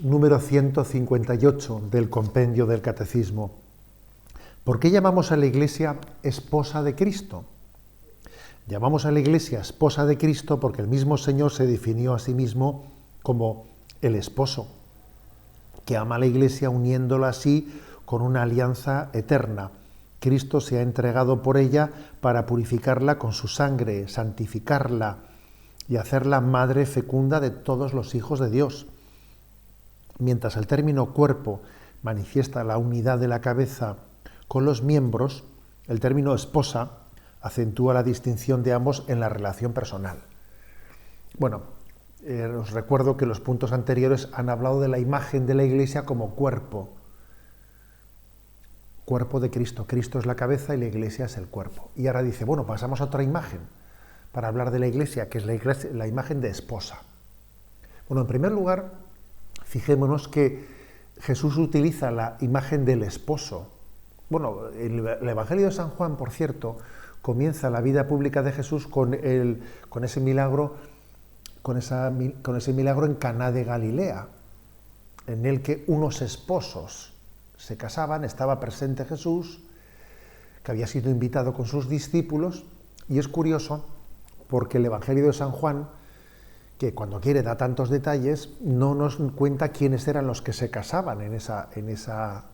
número 158 del compendio del Catecismo. ¿Por qué llamamos a la Iglesia esposa de Cristo? Llamamos a la Iglesia esposa de Cristo porque el mismo Señor se definió a sí mismo como el esposo, que ama a la Iglesia uniéndola así con una alianza eterna. Cristo se ha entregado por ella para purificarla con su sangre, santificarla y hacerla madre fecunda de todos los hijos de Dios. Mientras el término cuerpo manifiesta la unidad de la cabeza con los miembros, el término esposa acentúa la distinción de ambos en la relación personal. Bueno, os recuerdo que los puntos anteriores han hablado de la imagen de la Iglesia como cuerpo. Cuerpo de Cristo. Cristo es la cabeza y la Iglesia es el cuerpo. Y ahora dice, bueno, pasamos a otra imagen para hablar de la Iglesia, que es la imagen de esposa. Bueno, en primer lugar, fijémonos que Jesús utiliza la imagen del esposo. Bueno, el Evangelio de San Juan, por cierto, comienza la vida pública de Jesús con ese milagro en Caná de Galilea, en el que unos esposos se casaban, estaba presente Jesús, que había sido invitado con sus discípulos, y es curioso porque el Evangelio de San Juan, que cuando quiere da tantos detalles, no nos cuenta quiénes eran los que se casaban en esa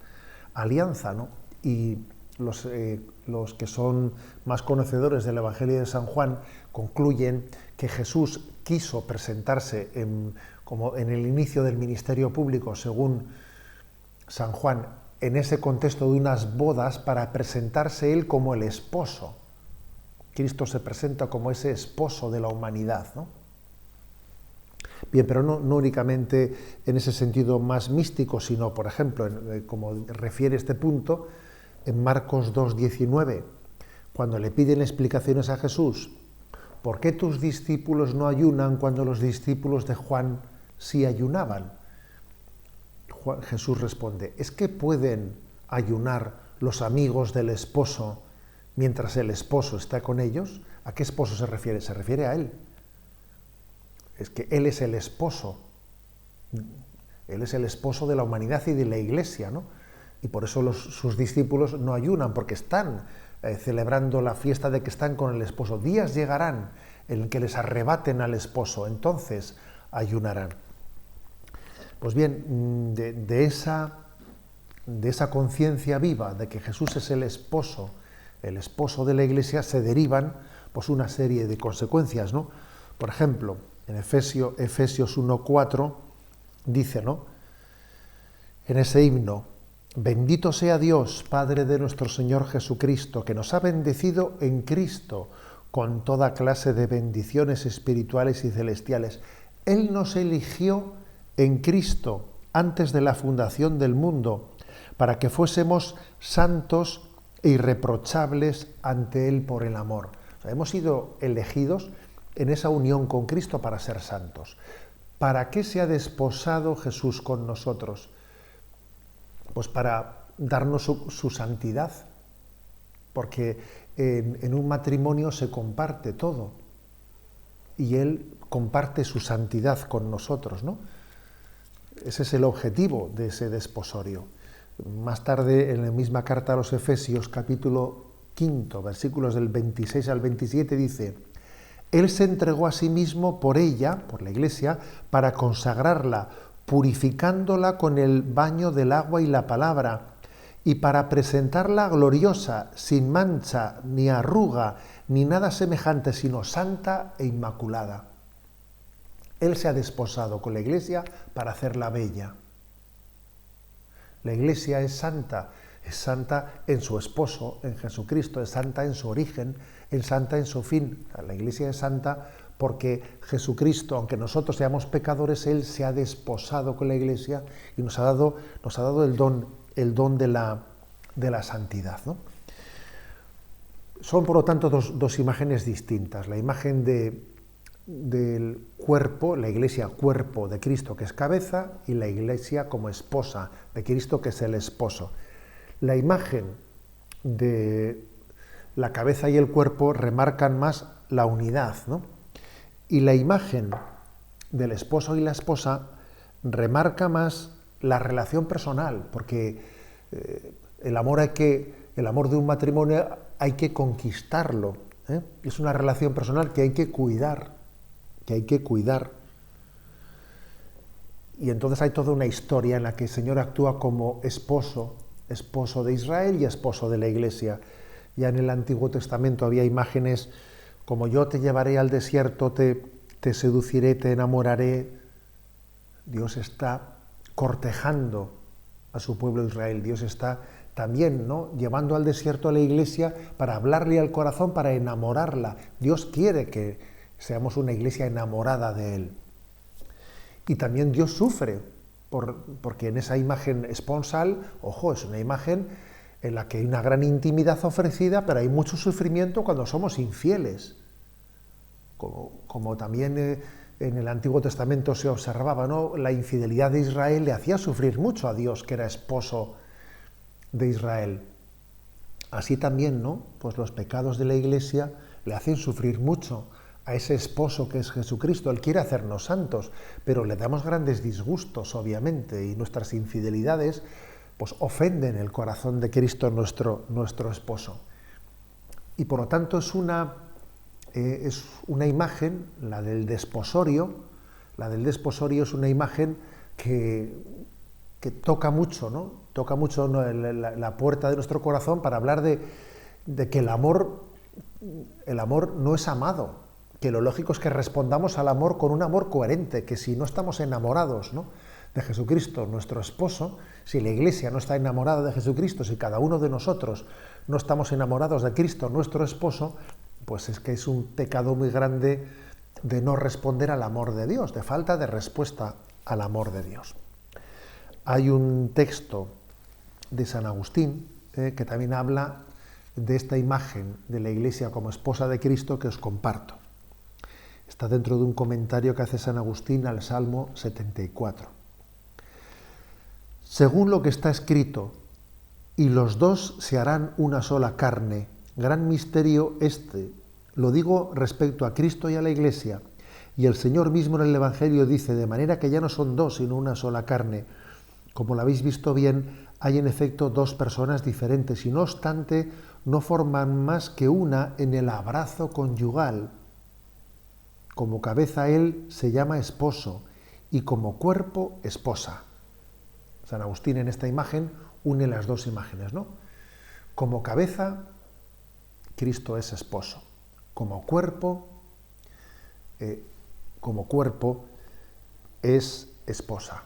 alianza, ¿no? Y los que son más conocedores del Evangelio de San Juan concluyen que Jesús quiso presentarse como en el inicio del ministerio público, según San Juan, en ese contexto de unas bodas para presentarse él como el esposo. Cristo se presenta como ese esposo de la humanidad, ¿no? Bien, pero no únicamente en ese sentido más místico, sino, por ejemplo, como refiere este punto, en Marcos 2:19, cuando le piden explicaciones a Jesús, ¿por qué tus discípulos no ayunan cuando los discípulos de Juan sí ayunaban? Jesús responde, ¿es que pueden ayunar los amigos del esposo mientras el esposo está con ellos? ¿A qué esposo se refiere? Se refiere a él. Es que él es el esposo. Él es el esposo de la humanidad y de la Iglesia, ¿no? Y por eso sus discípulos no ayunan, porque están celebrando la fiesta de que están con el esposo. Días llegarán en que les arrebaten al esposo, entonces ayunarán. Pues bien, de esa conciencia viva de que Jesús es el esposo de la Iglesia, se derivan pues una serie de consecuencias, ¿no? Por ejemplo, en Efesios 1:4 dice, ¿no?, en ese himno, bendito sea Dios, Padre de nuestro Señor Jesucristo, que nos ha bendecido en Cristo con toda clase de bendiciones espirituales y celestiales. Él nos eligió en Cristo antes de la fundación del mundo, para que fuésemos santos e irreprochables ante Él por el amor. O sea, hemos sido elegidos en esa unión con Cristo para ser santos. ¿Para qué se ha desposado Jesús con nosotros? Pues para darnos su santidad, porque en un matrimonio se comparte todo y Él comparte su santidad con nosotros, ¿no? Ese es el objetivo de ese desposorio. Más tarde, en la misma carta a los Efesios, capítulo 5, versículos del 26 al 27, dice, Él se entregó a sí mismo por ella, por la Iglesia, para consagrarla, purificándola con el baño del agua y la palabra, y para presentarla gloriosa, sin mancha, ni arruga, ni nada semejante, sino santa e inmaculada. Él se ha desposado con la Iglesia para hacerla bella. La Iglesia es santa en su esposo, en Jesucristo, es santa en su origen, es santa en su fin. La Iglesia es santa porque Jesucristo, aunque nosotros seamos pecadores, Él se ha desposado con la Iglesia y nos ha dado el don de la santidad, ¿no? Son, por lo tanto, dos imágenes distintas. La imagen del cuerpo, la Iglesia cuerpo de Cristo, que es cabeza, y la Iglesia como esposa de Cristo, que es el esposo. La imagen de la cabeza y el cuerpo remarcan más la unidad, ¿no? Y la imagen del esposo y la esposa remarca más la relación personal, porque el amor de un matrimonio hay que conquistarlo, ¿eh? Es una relación personal que hay que cuidar, que hay que cuidar. Y entonces hay toda una historia en la que el Señor actúa como esposo, esposo de Israel y esposo de la Iglesia. Ya en el Antiguo Testamento había imágenes como yo te llevaré al desierto, te seduciré, te enamoraré. Dios está cortejando a su pueblo Israel. Dios está también, ¿no?, llevando al desierto a la Iglesia para hablarle al corazón, para enamorarla. Dios quiere que seamos una Iglesia enamorada de Él. Y también Dios sufre, porque en esa imagen esponsal, ojo, es una imagen en la que hay una gran intimidad ofrecida, pero hay mucho sufrimiento cuando somos infieles. Como también en el Antiguo Testamento se observaba, ¿no?, la infidelidad de Israel le hacía sufrir mucho a Dios, que era esposo de Israel. Así también, ¿no?, pues los pecados de la Iglesia le hacen sufrir mucho a ese esposo que es Jesucristo. Él quiere hacernos santos, pero le damos grandes disgustos, obviamente, y nuestras infidelidades pues ofenden el corazón de Cristo, nuestro esposo. Y por lo tanto es una imagen, la del desposorio. La del desposorio es una imagen que toca mucho, ¿no? Toca mucho, ¿no?, la puerta de nuestro corazón para hablar de que el amor no es amado, que lo lógico es que respondamos al amor con un amor coherente, que si no estamos enamorados, ¿no?, de Jesucristo, nuestro esposo, si la Iglesia no está enamorada de Jesucristo, si cada uno de nosotros no estamos enamorados de Cristo, nuestro esposo, pues es que es un pecado muy grande de no responder al amor de Dios, de falta de respuesta al amor de Dios. Hay un texto de San Agustín que también habla de esta imagen de la Iglesia como esposa de Cristo, que os comparto. Está dentro de un comentario que hace San Agustín al Salmo 74. Según lo que está escrito, y los dos se harán una sola carne, gran misterio este, lo digo respecto a Cristo y a la Iglesia, y el Señor mismo en el Evangelio dice, de manera que ya no son dos, sino una sola carne. Como lo habéis visto bien, hay en efecto dos personas diferentes, y no obstante, no forman más que una en el abrazo conyugal. Como cabeza él se llama esposo y como cuerpo esposa. San Agustín en esta imagen une las dos imágenes, ¿no? Como cabeza, Cristo es esposo. Como cuerpo es esposa.